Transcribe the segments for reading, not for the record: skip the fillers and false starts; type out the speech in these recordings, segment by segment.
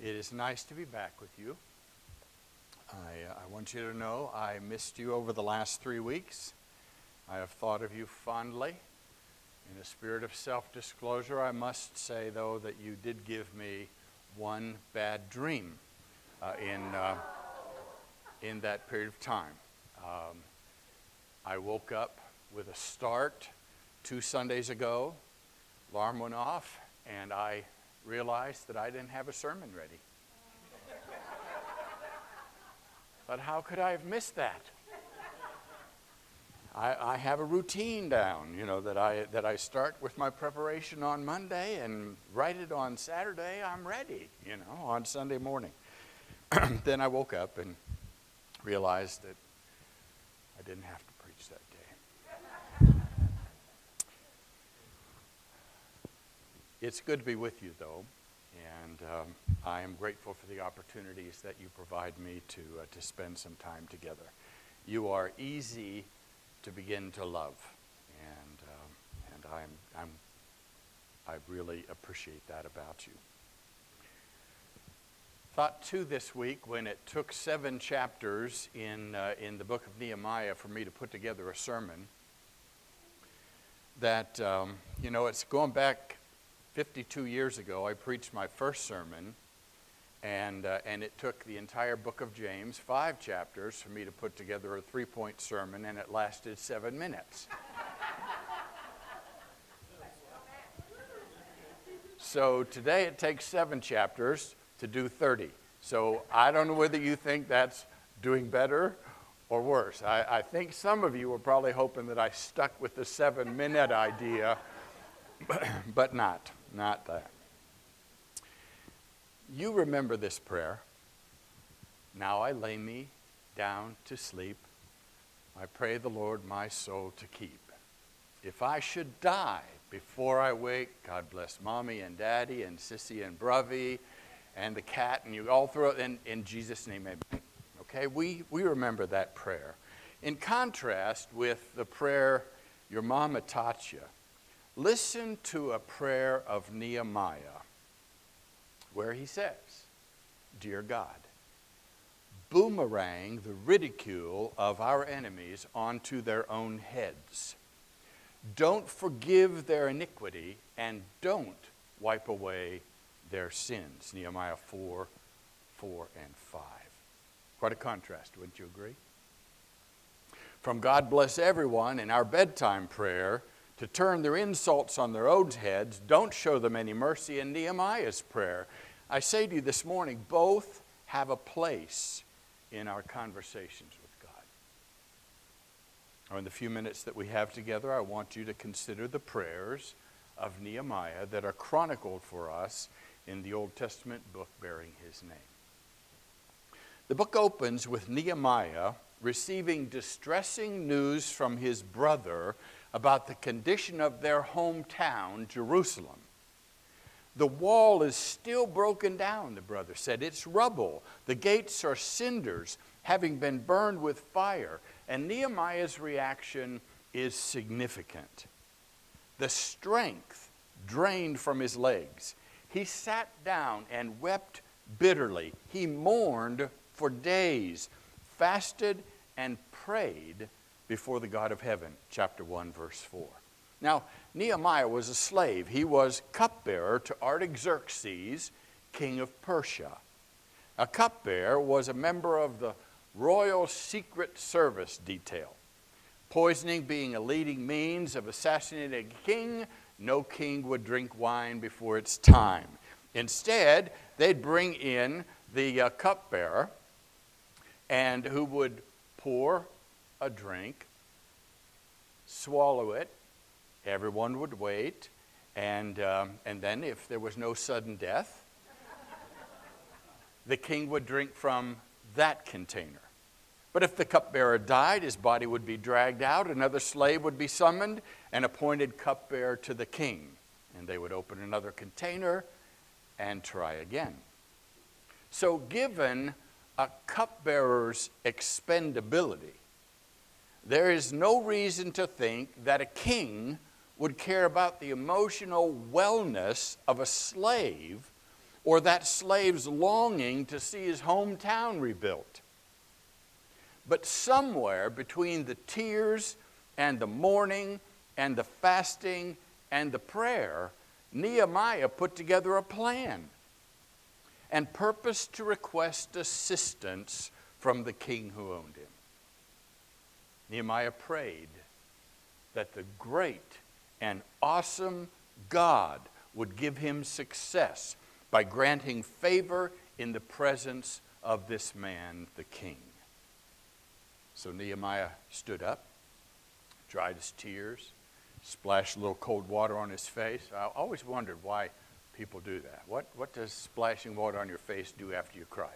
It is nice to be back with you. I want you to know I missed you over the last 3 weeks. I have thought of you fondly. In a spirit of self-disclosure, I must say, though, that you did give me one bad dream in that period of time. I woke up with a start 2 Sundays ago. Alarm went off, and I realized that I didn't have a sermon ready. But how could I have missed that? I have a routine down, that I start with my preparation on Monday and write it on Saturday. I'm ready, on Sunday morning. Then I woke up and realized that I didn't have to preach that day. It's good to be with you, though, and I am grateful for the opportunities that you provide me to spend some time together. You are easy to begin to love, and I really appreciate that about you. Thought too this week, when it took 7 chapters in the book of Nehemiah for me to put together a sermon, that it's going back 52 years ago. I preached my first sermon, and it took the entire book of James, 5 chapters, for me to put together a 3-point sermon, and it lasted 7 minutes. So today it takes 7 chapters to do 30. So I don't know whether you think that's doing better or worse. I think some of you were probably hoping that I stuck with the 7-minute idea, but not that. You remember this prayer. Now I lay me down to sleep. I pray the Lord my soul to keep. If I should die before I wake, God bless Mommy and Daddy and Sissy and Bruvy and the cat, and you all throw it in Jesus' name, amen. Okay, we remember that prayer. In contrast with the prayer your mama taught you, listen to a prayer of Nehemiah where he says, "Dear God, boomerang the ridicule of our enemies onto their own heads. Don't forgive their iniquity and don't wipe away their sins." Nehemiah 4:4 and 5. Quite a contrast, wouldn't you agree? From God bless everyone in our bedtime prayer to turn their insults on their own heads, don't show them any mercy in Nehemiah's prayer. I say to you this morning, both have a place in our conversations with God. In the few minutes that we have together, I want you to consider the prayers of Nehemiah that are chronicled for us in the Old Testament book bearing his name. The book opens with Nehemiah receiving distressing news from his brother about the condition of their hometown, Jerusalem. The wall is still broken down, the brother said. It's rubble. The gates are cinders, having been burned with fire. And Nehemiah's reaction is significant. The strength drained from his legs. He sat down and wept bitterly. He mourned for days, fasted and prayed before the God of heaven. Chapter 1, verse 4. Now, Nehemiah was a slave. He was cupbearer to Artaxerxes, king of Persia. A cupbearer was a member of the Royal Secret Service detail. Poisoning being a leading means of assassinating a king, no king would drink wine before its time. Instead, they'd bring in the cupbearer, and who would pour a drink, swallow it. Everyone would wait, and then if there was no sudden death, the king would drink from that container. But if the cupbearer died, his body would be dragged out, another slave would be summoned and appointed cupbearer to the king, and they would open another container and try again. So given a cupbearer's expendability, there is no reason to think that a king would care about the emotional wellness of a slave or that slave's longing to see his hometown rebuilt. But somewhere between the tears and the mourning and the fasting and the prayer, Nehemiah put together a plan and purposed to request assistance from the king who owned him. Nehemiah prayed that the great and awesome God would give him success by granting favor in the presence of this man, the king. So Nehemiah stood up, dried his tears, splashed a little cold water on his face. I always wondered why people do that. What does splashing water on your face do after you cried?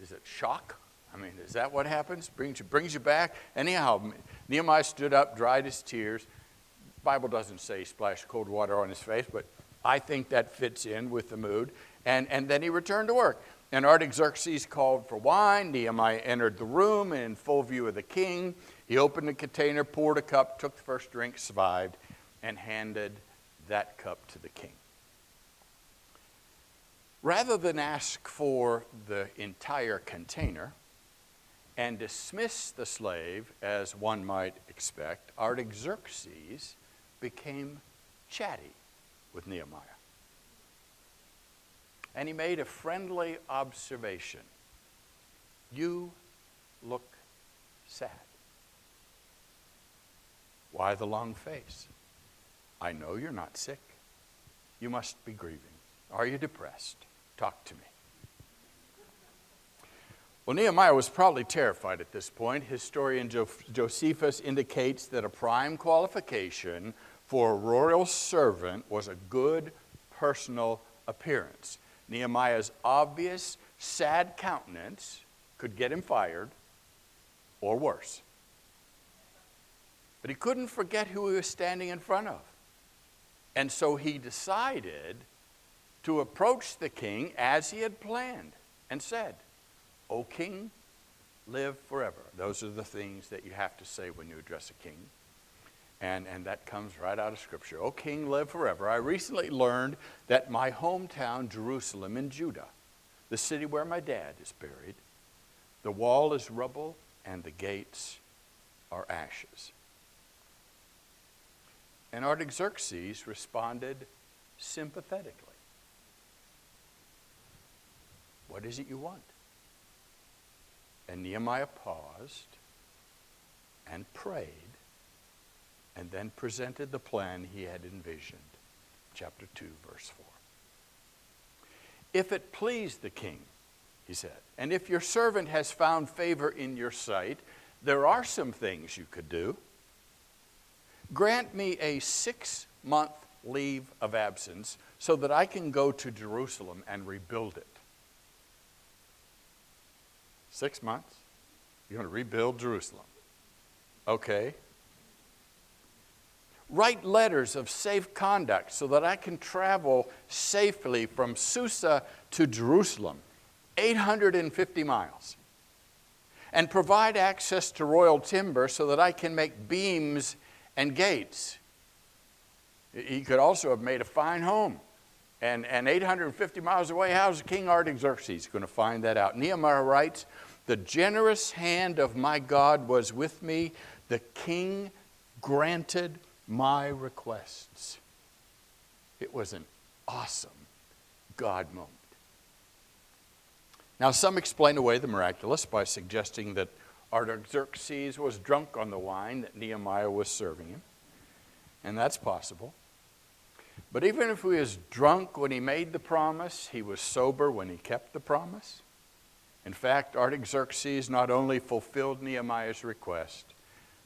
Is it shock? I mean, is that what happens? Brings you back? Anyhow, Nehemiah stood up, dried his tears. The Bible doesn't say splash cold water on his face, but I think that fits in with the mood. And then he returned to work. And Artaxerxes called for wine. Nehemiah entered the room in full view of the king. He opened the container, poured a cup, took the first drink, survived, and handed that cup to the king. Rather than ask for the entire container and dismiss the slave as one might expect, Artaxerxes became chatty with Nehemiah. And he made a friendly observation. You look sad. Why the long face? I know you're not sick. You must be grieving. Are you depressed? Talk to me. Well, Nehemiah was probably terrified at this point. Historian Josephus indicates that a prime qualification for a royal servant was a good personal appearance. Nehemiah's obvious, sad countenance could get him fired, or worse. But he couldn't forget who he was standing in front of. And so he decided to approach the king as he had planned and said, O king, live forever. Those are the things that you have to say when you address a king. And that comes right out of Scripture. O king, live forever. I recently learned that my hometown, Jerusalem in Judah, the city where my dad is buried, the wall is rubble and the gates are ashes. And Artaxerxes responded sympathetically. What is it you want? And Nehemiah paused and prayed and then presented the plan he had envisioned. Chapter 2, verse 4. If it please the king, he said, and if your servant has found favor in your sight, there are some things you could do. Grant me a 6-month leave of absence so that I can go to Jerusalem and rebuild it. 6 months? You're going to rebuild Jerusalem. Okay. Write letters of safe conduct so that I can travel safely from Susa to Jerusalem, 850 miles. And provide access to royal timber so that I can make beams and gates. He could also have made a fine home. And 850 miles away, how's King Artaxerxes going to find that out? Nehemiah writes, the generous hand of my God was with me. The king granted my requests. It was an awesome God moment. Now, some explain away the miraculous by suggesting that Artaxerxes was drunk on the wine that Nehemiah was serving him. And that's possible. But even if he was drunk when he made the promise, he was sober when he kept the promise. In fact, Artaxerxes not only fulfilled Nehemiah's request,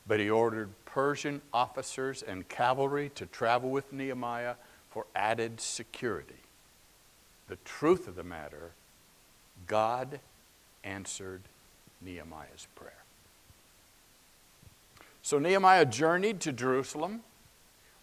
but he ordered Persian officers and cavalry to travel with Nehemiah for added security. The truth of the matter, God answered Nehemiah's prayer. So Nehemiah journeyed to Jerusalem,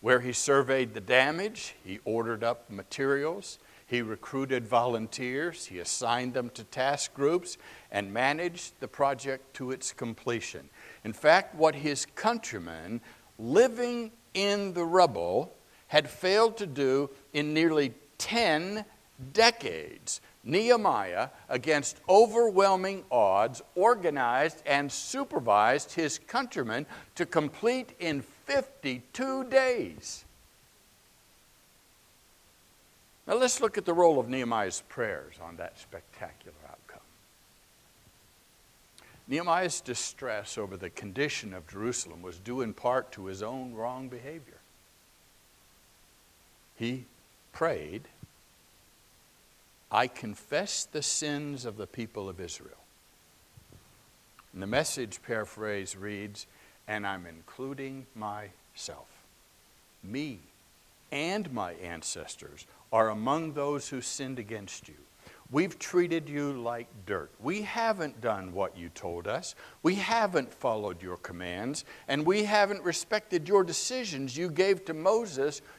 where he surveyed the damage, he ordered up materials, he recruited volunteers, he assigned them to task groups, and managed the project to its completion. In fact, what his countrymen living in the rubble had failed to do in nearly 10 decades, Nehemiah, against overwhelming odds, organized and supervised his countrymen to complete in 52 days. Now let's look at the role of Nehemiah's prayers on that spectacular outcome. Nehemiah's distress over the condition of Jerusalem was due in part to his own wrong behavior. He prayed, "I confess the sins of the people of Israel." And the Message paraphrase reads, "And I'm including myself. Me and my ancestors are among those who sinned against you. We've treated you like dirt. We haven't done what you told us. We haven't followed your commands, and we haven't respected your decisions you gave to Moses